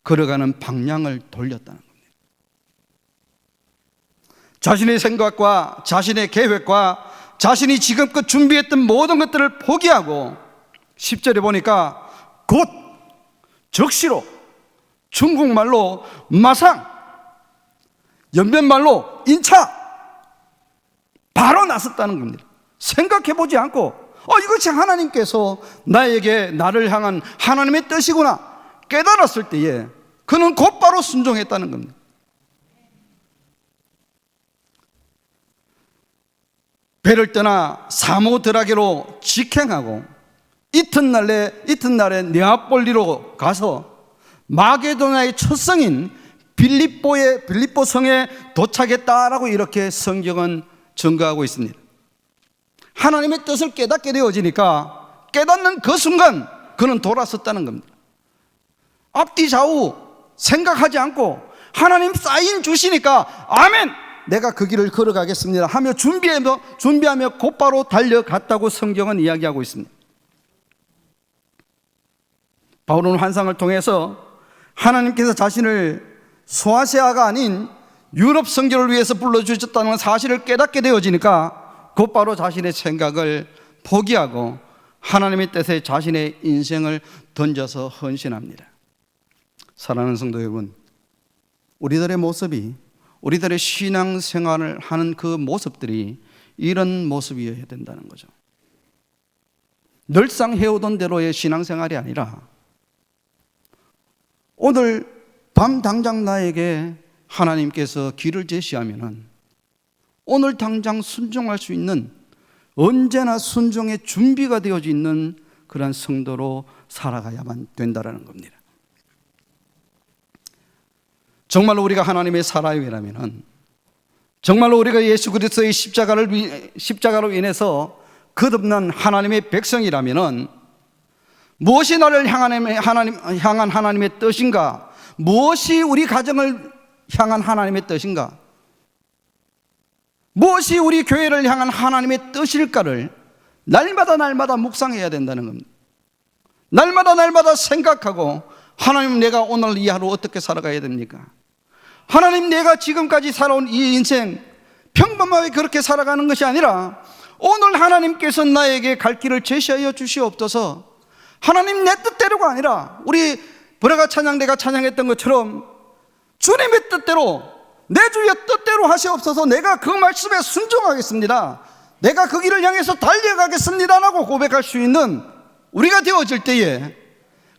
Speaker 1: 걸어가는 방향을 돌렸다는 겁니다. 자신의 생각과 자신의 계획과 자신이 지금껏 준비했던 모든 것들을 포기하고 10절에 보니까 곧 적시로, 중국말로 마상, 연변말로 인차, 바로 나섰다는 겁니다. 생각해보지 않고 이것이 하나님께서 나를 향한 하나님의 뜻이구나 깨달았을 때에 그는 곧바로 순종했다는 겁니다. 배를 떠나 사모드라게로 직행하고 이튿날에 네아폴리로 가서 마게도냐의 첫 성인 빌립보 성에 도착했다라고 이렇게 성경은 증거하고 있습니다. 하나님의 뜻을 깨닫게 되어지니까 깨닫는 그 순간 그는 돌아섰다는 겁니다. 앞뒤 좌우 생각하지 않고 하나님 사인 주시니까 아멘, 내가 그 길을 걸어가겠습니다 하며 준비하며 곧바로 달려갔다고 성경은 이야기하고 있습니다. 바울은 환상을 통해서 하나님께서 자신을 소아시아가 아닌 유럽 선교를 위해서 불러주셨다는 사실을 깨닫게 되어지니까 곧바로 자신의 생각을 포기하고 하나님의 뜻에 자신의 인생을 던져서 헌신합니다. 사랑하는 성도 여러분, 우리들의 모습이, 우리들의 신앙생활을 하는 그 모습들이 이런 모습이어야 된다는 거죠. 늘상 해오던 대로의 신앙생활이 아니라 오늘 밤 당장 나에게 하나님께서 길을 제시하면은 오늘 당장 순종할 수 있는, 언제나 순종의 준비가 되어져 있는 그런 성도로 살아가야만 된다는 겁니다. 정말로 우리가 하나님의 사람이라면은, 정말로 우리가 예수 그리스도의 십자가로 인해서 거듭난 하나님의 백성이라면은 무엇이 나를 향한 하나님의 뜻인가? 무엇이 우리 가정을 향한 하나님의 뜻인가? 무엇이 우리 교회를 향한 하나님의 뜻일까를 날마다 묵상해야 된다는 겁니다. 날마다 생각하고, 하나님, 내가 오늘 이 하루 어떻게 살아가야 됩니까? 하나님, 내가 지금까지 살아온 이 인생 평범하게 그렇게 살아가는 것이 아니라 오늘 하나님께서 나에게 갈 길을 제시하여 주시옵소서. 하나님, 내 뜻대로가 아니라 우리 브라가 찬양대가 찬양했던 것처럼 주님의 뜻대로 내 주의 뜻대로 하시옵소서. 내가 그 말씀에 순종하겠습니다. 내가 그 길을 향해서 달려가겠습니다 라고 고백할 수 있는 우리가 되어질 때에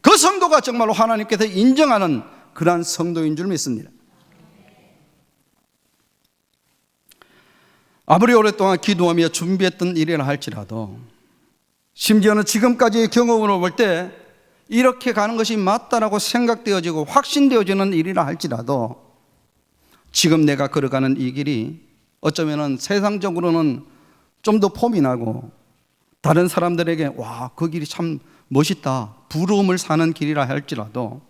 Speaker 1: 그 성도가 정말로 하나님께서 인정하는 그러한 성도인 줄 믿습니다. 아무리 오랫동안 기도하며 준비했던 일이라 할지라도, 심지어는 지금까지의 경험으로 볼 때 이렇게 가는 것이 맞다라고 생각되어지고 확신되어지는 일이라 할지라도, 지금 내가 걸어가는 이 길이 어쩌면 세상적으로는 좀 더 폼이 나고 다른 사람들에게 와, 그 길이 참 멋있다, 부러움을 사는 길이라 할지라도,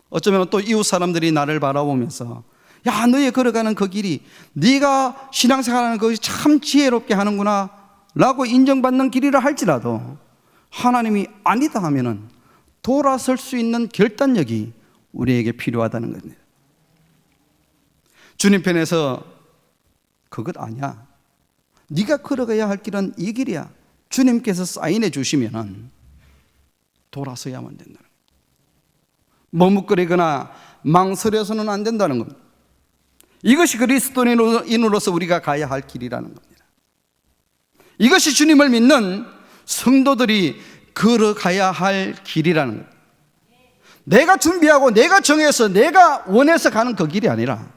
Speaker 1: 어쩌면 또 이웃 사람들이 나를 바라보면서 야, 너의 걸어가는 그 길이, 네가 신앙생활하는 것이 참 지혜롭게 하는구나 라고 인정받는 길이라 할지라도, 하나님이 아니다 하면은 돌아설 수 있는 결단력이 우리에게 필요하다는 겁니다. 주님 편에서 그것 아니야, 네가 걸어가야 할 길은 이 길이야, 주님께서 사인해 주시면은 돌아서야만 된다는 거예요. 머뭇거리거나 망설여서는 안 된다는 겁니다. 이것이 그리스도인으로서 우리가 가야 할 길이라는 겁니다. 이것이 주님을 믿는 성도들이 걸어가야 할 길이라는 거예요. 내가 준비하고 내가 정해서 내가 원해서 가는 그 길이 아니라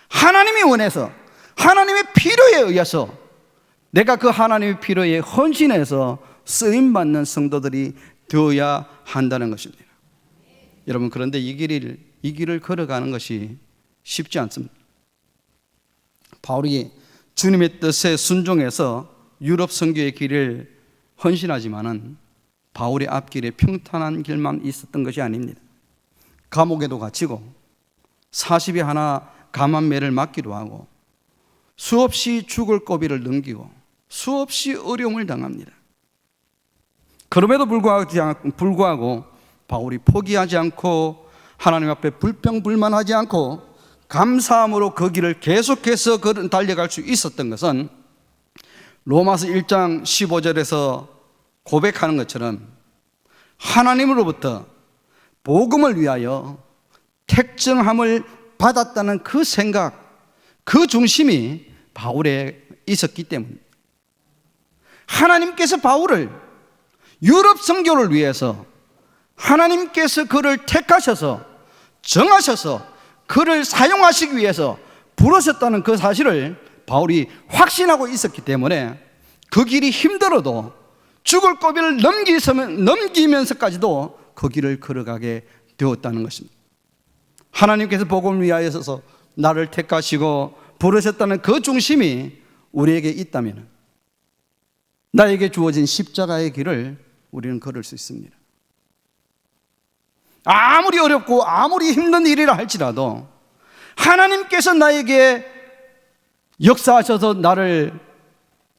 Speaker 1: 하나님이 원해서, 하나님의 필요에 의해서, 내가 그 하나님의 필요에 헌신해서 쓰임받는 성도들이 되어야 한다는 것입니다. 여러분, 그런데 이 길을 걸어가는 것이 쉽지 않습니다. 바울이 주님의 뜻에 순종해서 유럽 선교의 길을 헌신하지만은 바울의 앞길에 평탄한 길만 있었던 것이 아닙니다. 감옥에도 갇히고 40에 하나 감한매를 맞기도 하고 수없이 죽을 고비를 넘기고 수없이 어려움을 당합니다. 그럼에도 불구하고 바울이 포기하지 않고 하나님 앞에 불평불만하지 않고 감사함으로 그 길을 계속해서 달려갈 수 있었던 것은 로마서 1장 15절에서 고백하는 것처럼 하나님으로부터 복음을 위하여 택정함을 받았다는 그 생각, 그 중심이 바울에 있었기 때문입니다. 하나님께서 바울을 유럽 선교를 위해서, 하나님께서 그를 택하셔서 정하셔서 그를 사용하시기 위해서 부르셨다는 그 사실을 바울이 확신하고 있었기 때문에 그 길이 힘들어도 죽을 고비를 넘기면서까지도 그 길을 걸어가게 되었다는 것입니다. 하나님께서 복음을 위하여서 나를 택하시고 부르셨다는 그 중심이 우리에게 있다면 나에게 주어진 십자가의 길을 우리는 걸을 수 있습니다. 아무리 어렵고 아무리 힘든 일이라 할지라도 하나님께서 나에게 역사하셔서 나를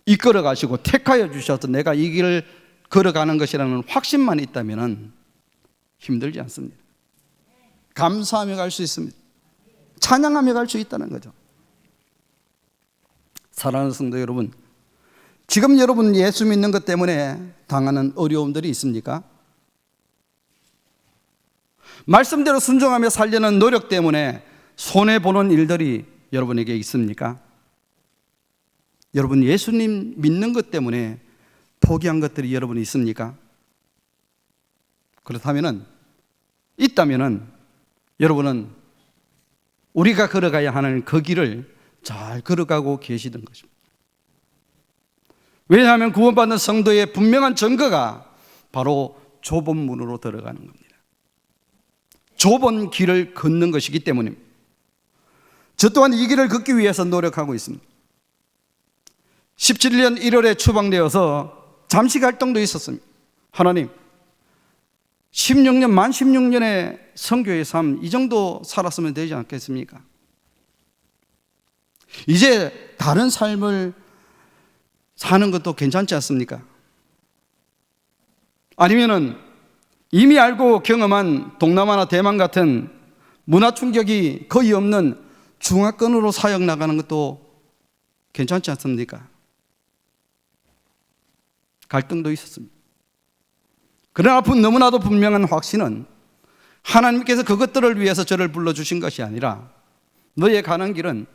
Speaker 1: 이끌어 가시고 택하여 주셔서 내가 이 길을 걸어가는 것이라는 확신만 있다면 힘들지 않습니다. 감사하며 갈 수 있습니다. 찬양하며 갈 수 있다는 거죠. 사랑하는 성도 여러분, 지금 여러분 예수 믿는 것 때문에 당하는 어려움들이 있습니까? 말씀대로 순종하며 살려는 노력 때문에 손해보는 일들이 여러분에게 있습니까? 여러분 예수님 믿는 것 때문에 포기한 것들이 여러분이 있습니까? 그렇다면은, 있다면은 여러분은 우리가 걸어가야 하는 그 길을 잘 걸어가고 계시던 것입니다. 왜냐하면 구원받는 성도의 분명한 증거가 바로 좁은 문으로 들어가는 겁니다. 좁은 길을 걷는 것이기 때문입니다. 저 또한 이 길을 걷기 위해서 노력하고 있습니다. 17년 1월에 추방되어서 잠시 갈등도 있었습니다. 하나님, 16년, 만 16년의 선교의 삶, 이 정도 살았으면 되지 않겠습니까? 이제 다른 삶을 사는 것도 괜찮지 않습니까? 아니면은 이미 알고 경험한 동남아나 대만 같은 문화 충격이 거의 없는 중화권으로 사역 나가는 것도 괜찮지 않습니까? 갈등도 있었습니다. 그러나 너무나도 분명한 확신은 하나님께서 그것들을 위해서 저를 불러주신 것이 아니라 너의 가는 길은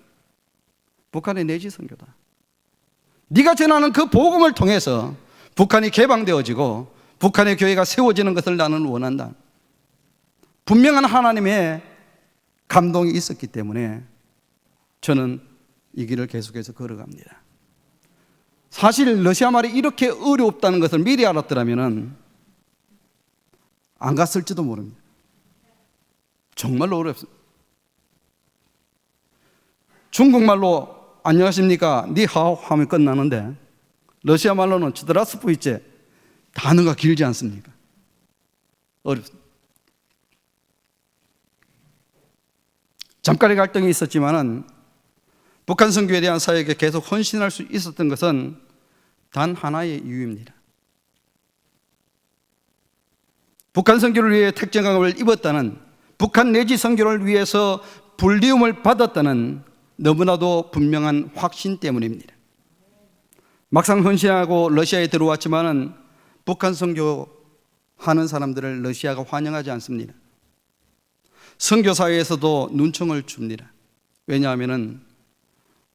Speaker 1: 북한의 내지 선교다. 네가 전하는 그 복음을 통해서 북한이 개방되어지고 북한의 교회가 세워지는 것을 나는 원한다. 분명한 하나님의 감동이 있었기 때문에 저는 이 길을 계속해서 걸어갑니다. 사실 러시아 말이 이렇게 어렵다는 것을 미리 알았더라면 안 갔을지도 모릅니다. 정말로 어렵습니다. 중국말로 안녕하십니까 니하오 하면 끝나는데 러시아 말로는 츠드라스푸이체 단어가 길지 않습니까? 어렵습니다. 잠깐의 갈등이 있었지만은 북한 선교에 대한 사역에 계속 헌신할 수 있었던 것은 단 하나의 이유입니다. 북한 선교를 위해 택정감을 입었다는, 북한 내지 선교를 위해서 불리움을 받았다는 너무나도 분명한 확신 때문입니다. 막상 헌신하고 러시아에 들어왔지만은 북한 선교하는 사람들을 러시아가 환영하지 않습니다. 선교사회에서도 눈총을 줍니다. 왜냐하면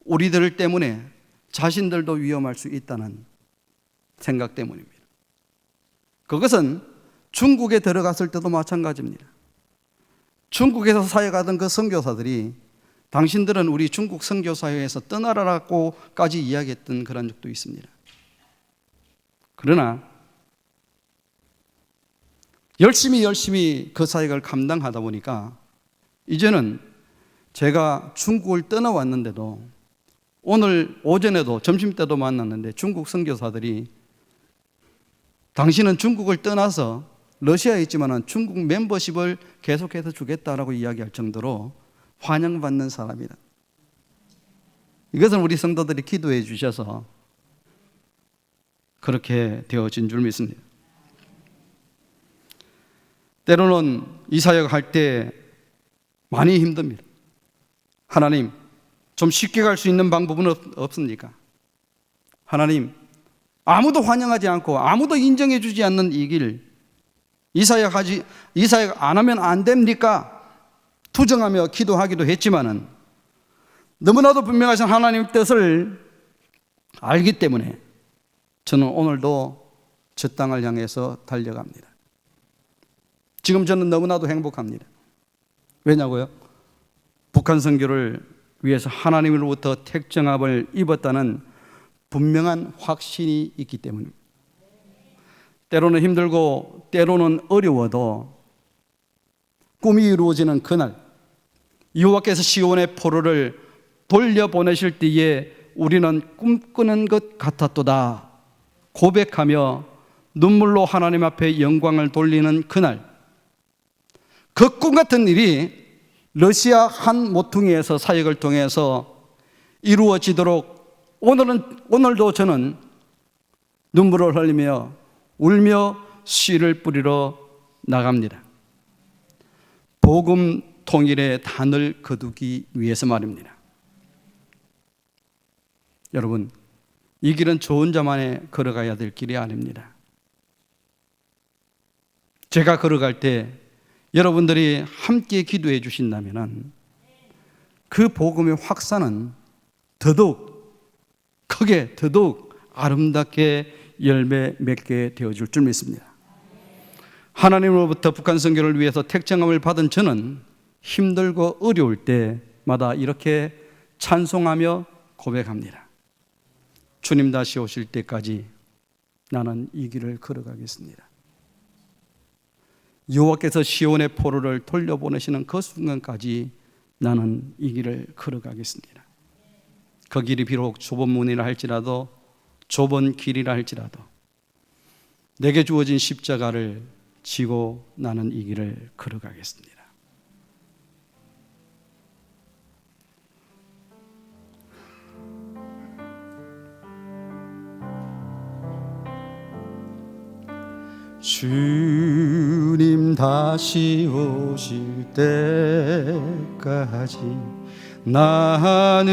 Speaker 1: 우리들 때문에 자신들도 위험할 수 있다는 생각 때문입니다. 그것은 중국에 들어갔을 때도 마찬가지입니다. 중국에서 사역하던 그 선교사들이 당신들은 우리 중국 선교사회에서 떠나라고까지 이야기했던 그런 적도 있습니다. 그러나 열심히 그 사역을 감당하다 보니까 이제는 제가 중국을 떠나왔는데도 오늘 오전에도 점심때도 만났는데 중국 선교사들이 당신은 중국을 떠나서 러시아에 있지만 중국 멤버십을 계속해서 주겠다라고 이야기할 정도로 환영받는 사람이다. 이것은 우리 성도들이 기도해 주셔서 그렇게 되어진 줄 믿습니다. 때로는 이 사역할 때 많이 힘듭니다. 하나님, 좀 쉽게 갈 수 있는 방법은 없습니까? 하나님, 아무도 환영하지 않고 아무도 인정해 주지 않는 이 길, 이 사역 안 하면 안 됩니까? 투정하며 기도하기도 했지만은 너무나도 분명하신 하나님의 뜻을 알기 때문에 저는 오늘도 저 땅을 향해서 달려갑니다. 지금 저는 너무나도 행복합니다. 왜냐고요? 북한 선교를 위해서 하나님으로부터 택정함을 입었다는 분명한 확신이 있기 때문입니다. 때로는 힘들고 때로는 어려워도 꿈이 이루어지는 그날, 여호와께서 시온의 포로를 돌려보내실 때에 우리는 꿈꾸는 것 같았도다 고백하며 눈물로 하나님 앞에 영광을 돌리는 그날, 그 꿈 같은 일이 러시아 한 모퉁이에서 사역을 통해서 이루어지도록 오늘도 저는 눈물을 흘리며 울며 씨를 뿌리러 나갑니다. 복음 통일의 단을 거두기 위해서 말입니다. 여러분, 이 길은 저 혼자만에 걸어가야 될 길이 아닙니다. 제가 걸어갈 때 여러분들이 함께 기도해 주신다면 그 복음의 확산은 더더욱 크게, 더더욱 아름답게 열매 맺게 되어줄 줄 믿습니다. 하나님으로부터 북한 선교를 위해서 택정함을 받은 저는 힘들고 어려울 때마다 이렇게 찬송하며 고백합니다. 주님 다시 오실 때까지 나는 이 길을 걸어가겠습니다. 여호와께서 시온의 포로를 돌려보내시는 그 순간까지 나는 이 길을 걸어가겠습니다. 그 길이 비록 좁은 문이라 할지라도, 좁은 길이라 할지라도 내게 주어진 십자가를 지고 나는 이 길을 걸어가겠습니다. 주님 다시 오실 때까지 나는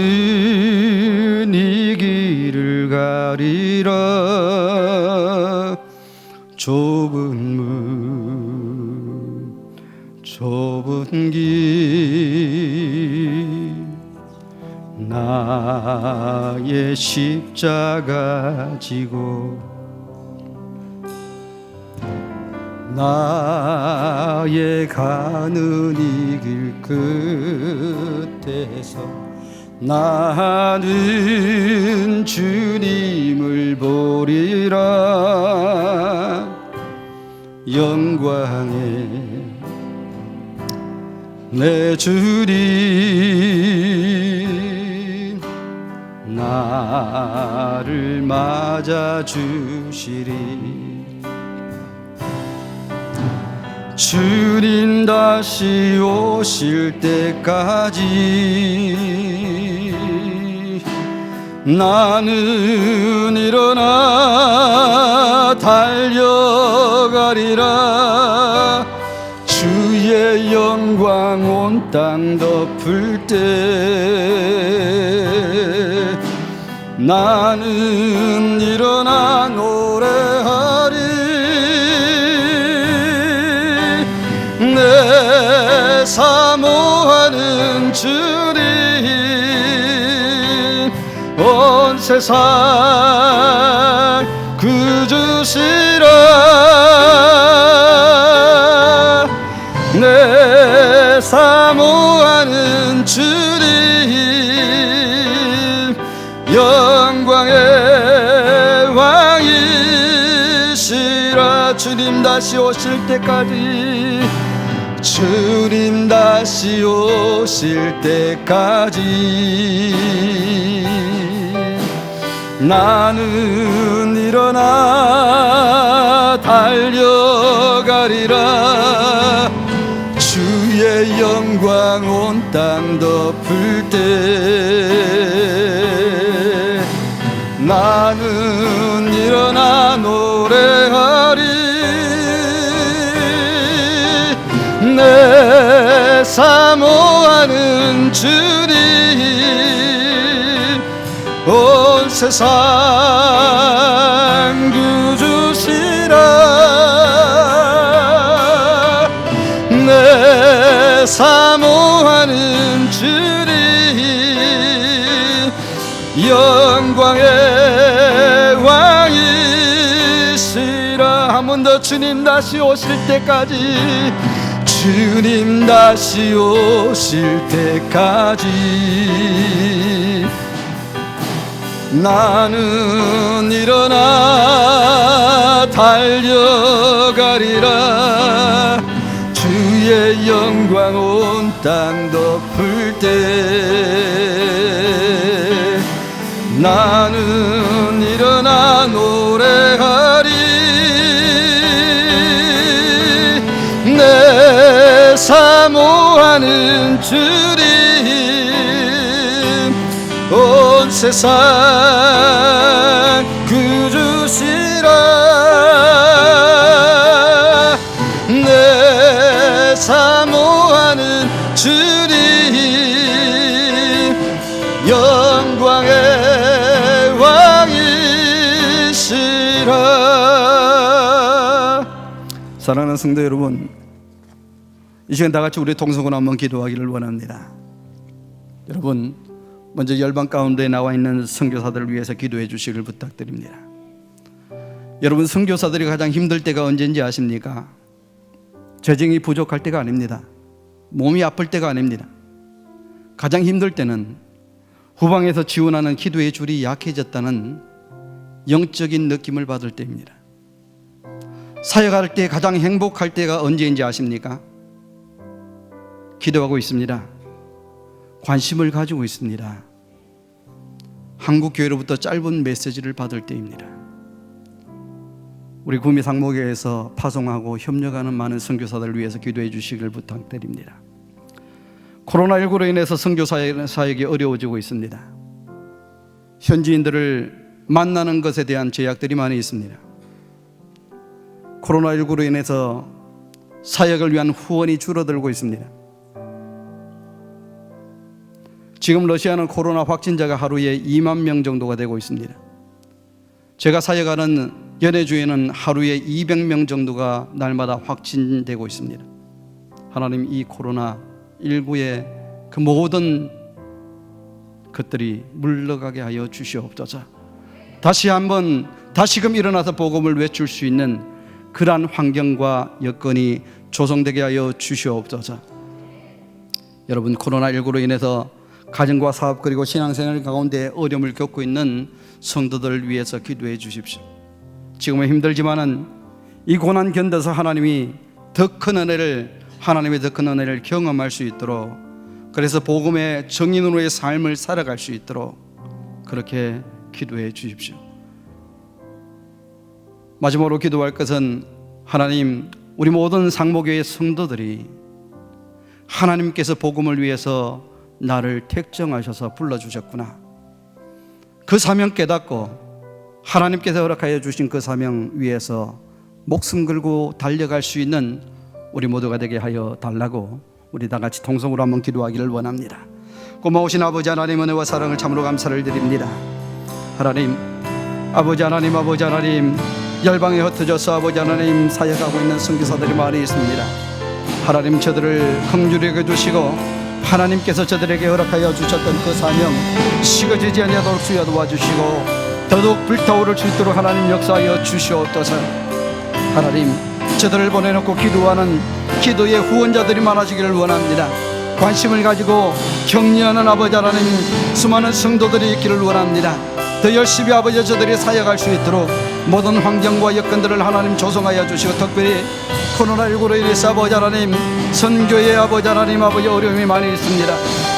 Speaker 1: 이 길을 가리라. 좁은 문, 좁은 길, 나의 십자가 지고 나의 가는 이 길 끝에서 나는 주님을 보리라. 영광의 내 주님 나를 맞아주시리. 주님 다시 오실 때까지 나는 일어나 달려가리라. 주의 영광 온 땅 덮을 때 나는 일어나 노래하리. 내 사모하는 주님 온 세상 구주시라. 내 사모하는 주님 영광의 왕이시라. 주님 다시 오실 때까지 주님 다시 오실 때까지 나는 일어나 달려가리라. 주의 영광 온 땅 덮을 때 나는 일어나 노래하리. 내 사모하는 주님 온 세상 구주시라. 내 사모하는 주님 영광의 왕이시라. 한 번 더 주님 다시 오실 때까지 주님 다시 오실 때까지 나는 일어나 달려가리라. 주의 영광 온 땅 덮을 때 나는 일어나 노래하리. 내 사모하는 주님 온 세상 구주시라. 내 사모하는 주님 영광의 왕이시라. 사랑하는 성도 여러분, 이 시간 다 같이 우리 동성으로 한번 기도하기를 원합니다. 여러분, 먼저 열방 가운데 나와 있는 선교사들을 위해서 기도해 주시길 부탁드립니다. 여러분, 선교사들이 가장 힘들 때가 언제인지 아십니까? 재정이 부족할 때가 아닙니다. 몸이 아플 때가 아닙니다. 가장 힘들 때는 후방에서 지원하는 기도의 줄이 약해졌다는 영적인 느낌을 받을 때입니다. 사역할 때 가장 행복할 때가 언제인지 아십니까? 기도하고 있습니다. 관심을 가지고 있습니다. 한국교회로부터 짧은 메시지를 받을 때입니다. 우리 구미 상목교회에서 파송하고 협력하는 많은 선교사들을 위해서 기도해 주시길 부탁드립니다. 코로나19로 인해서 선교 사역이 어려워지고 있습니다. 현지인들을 만나는 것에 대한 제약들이 많이 있습니다. 코로나19로 인해서 사역을 위한 후원이 줄어들고 있습니다. 지금 러시아는 코로나 확진자가 하루에 2만 명 정도가 되고 있습니다. 제가 사역하는 연해주에는 하루에 200명 정도가 날마다 확진되고 있습니다. 하나님, 이 코로나19의 그 모든 그들이 물러가게 하여 주시옵소서. 다시금 일어나서 복음을 외칠 수 있는 그러한 환경과 여건이 조성되게 하여 주시옵소서. 여러분, 코로나19로 인해서 가정과 사업 그리고 신앙생활 가운데 어려움을 겪고 있는 성도들을 위해서 기도해 주십시오. 지금은 힘들지만은 이 고난 견뎌서 하나님의 더 큰 은혜를 경험할 수 있도록, 그래서 복음의 정인으로의 삶을 살아갈 수 있도록 그렇게 기도해 주십시오. 마지막으로 기도할 것은, 하나님, 우리 모든 상목교회 성도들이 하나님께서 복음을 위해서 나를 택정하셔서 불러주셨구나, 그 사명 깨닫고 하나님께서 허락하여 주신 그 사명 위해서 목숨 걸고 달려갈 수 있는 우리 모두가 되게 하여 달라고 우리 다 같이 통성으로 한번 기도하기를 원합니다. 고마우신 아버지 하나님, 은혜와 사랑을 참으로 감사를 드립니다. 하나님, 아버지 하나님, 열방에 흩어져서 아버지 하나님 사역하고 있는 선교사들이 많이 있습니다. 하나님, 저들을 긍휼히 여겨주시고 하나님께서 저들에게 허락하여 주셨던 그 사명 식어지지 아니하도록 주여 도와주시고 더더욱 불타오를 수 있도록 하나님 역사하여 주시옵소서. 하나님, 저들을 보내놓고 기도하는 기도의 후원자들이 많아지기를 원합니다. 관심을 가지고 격려하는 아버지 하나님 수많은 성도들이 있기를 원합니다. 더 열심히 아버지 저들이 사역할 수 있도록 모든 환경과 여건들을 하나님 조성하여 주시고, 특별히 코로나19로 인해서 아버지 하나님 선교의 아버지 하나님 어려움이 많이 있습니다.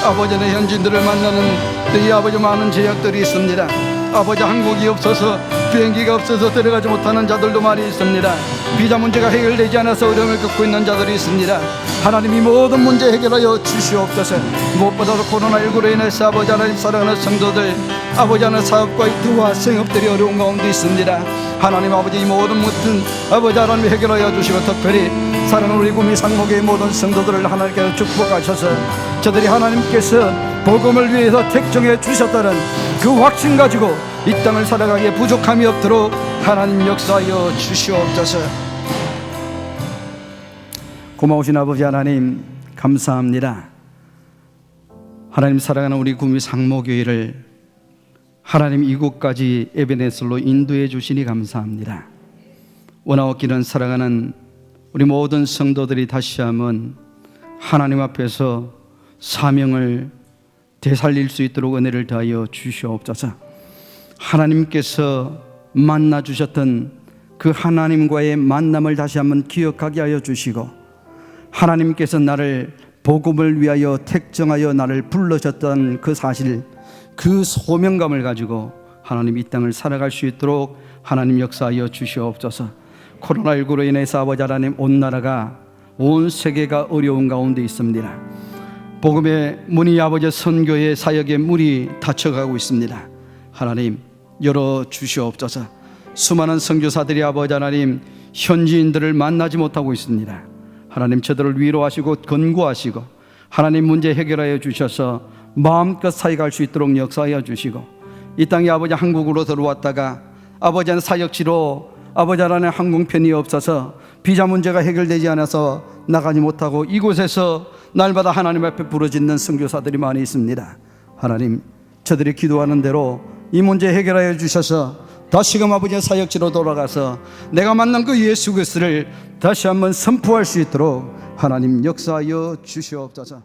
Speaker 1: 아버지는 현지인들을 만나는 이 아버지 많은 제약들이 있습니다. 아버지, 한국이 없어서 비행기가 없어서 들어가지 못하는 자들도 많이 있습니다. 비자 문제가 해결되지 않아서 어려움을 겪고 있는 자들이 있습니다. 하나님이 모든 문제 해결하여 주시옵소서. 무엇보다도 코로나19로 인해서 아버지 하나님 사랑하는 성도들, 아버지 하나님 사업과 이투와 생업들이 어려운 가운데 있습니다. 하나님 아버지, 이 모든 아버지 하나님 해결하여 주시고, 특별히 사랑하는 우리 구미 상목의 모든 성도들을 하나님께서 축복하셔서 저들이 하나님께서 복음을 위해서 택정해 주셨다는 그 확신 가지고 이 땅을 살아가기에 부족함이 없도록 하나님 역사하여 주시옵소서. 고마우신 아버지 하나님 감사합니다. 하나님, 사랑하는 우리 구미 상목교회를 하나님 이곳까지 에베네셀로 인도해 주시니 감사합니다. 원하옵기는 사랑하는 우리 모든 성도들이 다시 한번 하나님 앞에서 사명을 되살릴 수 있도록 은혜를 더하여 주시옵소서. 하나님께서 만나 주셨던 그 하나님과의 만남을 다시 한번 기억하게 하여 주시고, 하나님께서 나를 복음을 위하여 택정하여 나를 불러셨던 그 사실, 그 소명감을 가지고 하나님 이 땅을 살아갈 수 있도록 하나님 역사하여 주시옵소서. 코로나19로 인해서 아버지 하나님 온 나라가, 온 세계가 어려운 가운데 있습니다. 복음의 문이 아버지 선교의 사역의 문이 닫혀가고 있습니다. 하나님 열어주시옵소서. 수많은 선교사들이 아버지 하나님 현지인들을 만나지 못하고 있습니다. 하나님, 저들을 위로하시고 권고하시고 하나님 문제 해결하여 주셔서 마음껏 사역할 수 있도록 역사하여 주시고, 이 땅에 아버지 한국으로 들어왔다가 아버지 하나님 사역지로 아버지 하나님 항공편이 없어서 비자 문제가 해결되지 않아서 나가지 못하고 이곳에서 날마다 하나님 앞에 부르짖는 선교사들이 많이 있습니다. 하나님, 저들이 기도하는 대로 이 문제 해결하여 주셔서 다시금 아버지의 사역지로 돌아가서 내가 만난 그 예수 그리스도를 다시 한번 선포할 수 있도록 하나님 역사하여 주시옵소서.